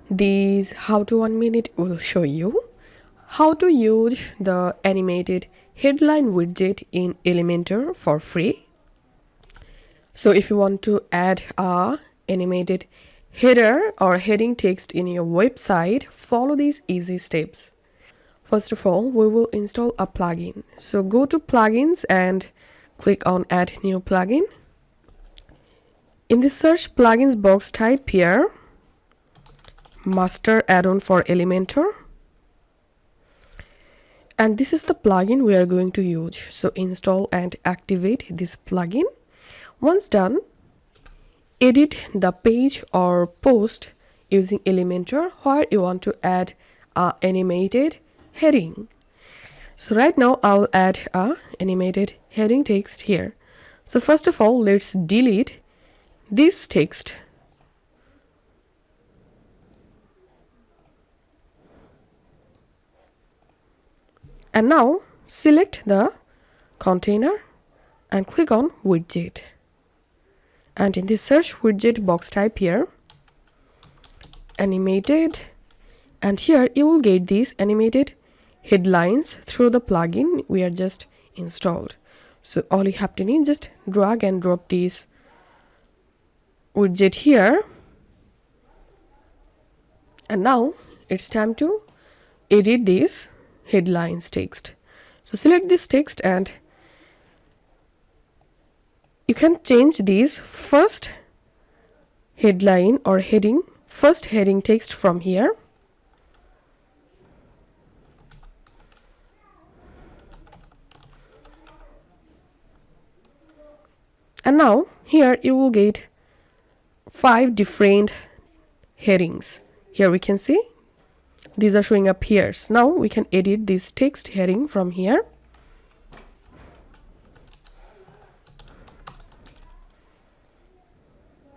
This how to 1 minute will show you how to use the animated headline widget in Elementor for free. So if you want to add a animated header or heading text in your website, follow these easy steps. First of all, we will install a plugin. So go to plugins and click on add new plugin. In the search plugins box, type here master add-on for Elementor, and this is the plugin we are going to use. So install and activate this plugin. Once done, edit the page or post using Elementor where you want to add a animated heading. So right now I'll add a animated heading text here. So first of all, let's delete this text. And now select the container and click on widget. And in the search widget box, type here animated, and here you will get these animated headlines through the plugin we are just installed. So all you have to need, just drag and drop this widget here. And now it's time to edit this headlines text. So select this text and you can change this first headline or heading, first heading text from here. And now here you will get 5 different headings. Here we can see these are showing up here. So now we can edit this text heading from here.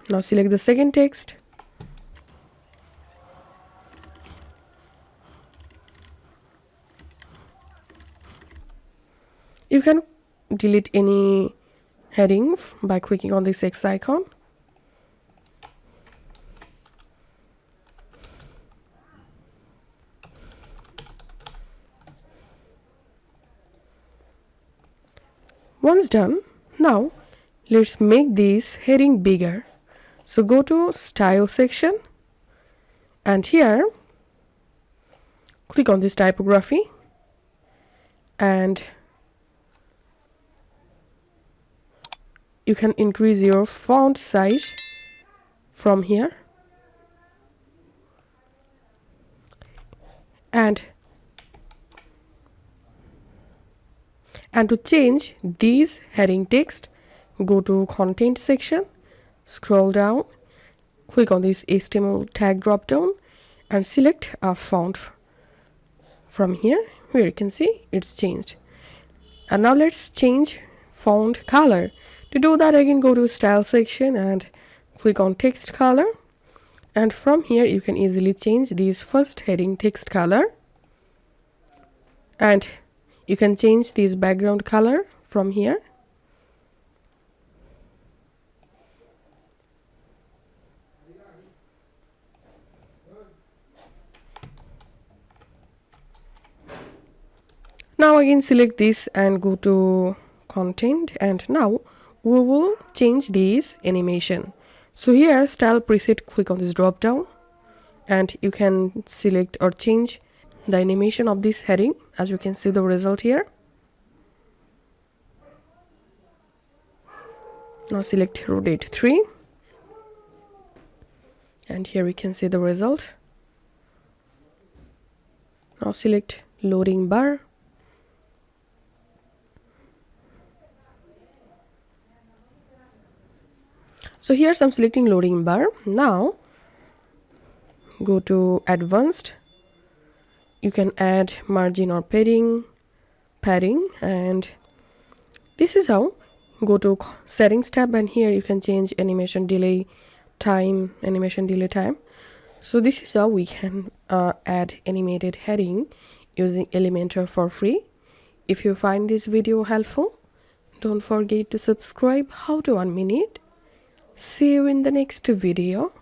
Now select the second text. You can delete any heading by clicking on this X icon. Once done, now let's make this heading bigger. So go to style section and here click on this typography and you can increase your font size from here, and to change these heading text, go to content section, scroll down, click on this HTML tag drop down and select a font from here where you can see it's changed. And now let's change font color. To do that, again go to style section and click on text color, and from here you can easily change this first heading text color, and you can change this background color from here. Now again select this and go to content, and now we will change this animation. So here style preset, click on this drop down and you can select or change the animation of this heading. As you can see the result here. Now select rotate 3 and here we can see the result. Now select loading bar. So here's I'm selecting loading bar. Now go to advanced. You can add margin or padding, and this is how. Go to settings tab and here you can change animation delay time. So this is how we can add animated heading using Elementor for free. If you find this video helpful, don't forget to subscribe. How to 1 minute. See you in the next video.